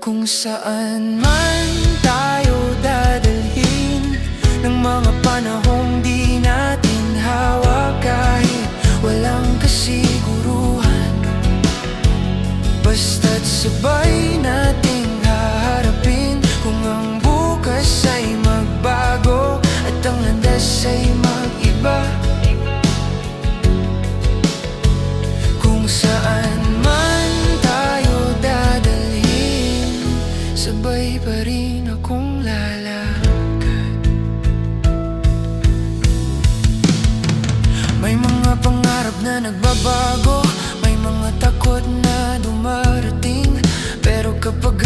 Kung saan man tayo dadalhin ng mga panahong di natin hawak, kahit walang kasiguruhan, basta't sabay nating haharapin. Kung ang bukas ay magbago at ang landas ay mag-iba, kung saan man tayo dadalhin, sabay pa rin akong lalakad. May mga pangarap na nagbabago, may mga takot na dumarating, pero kapag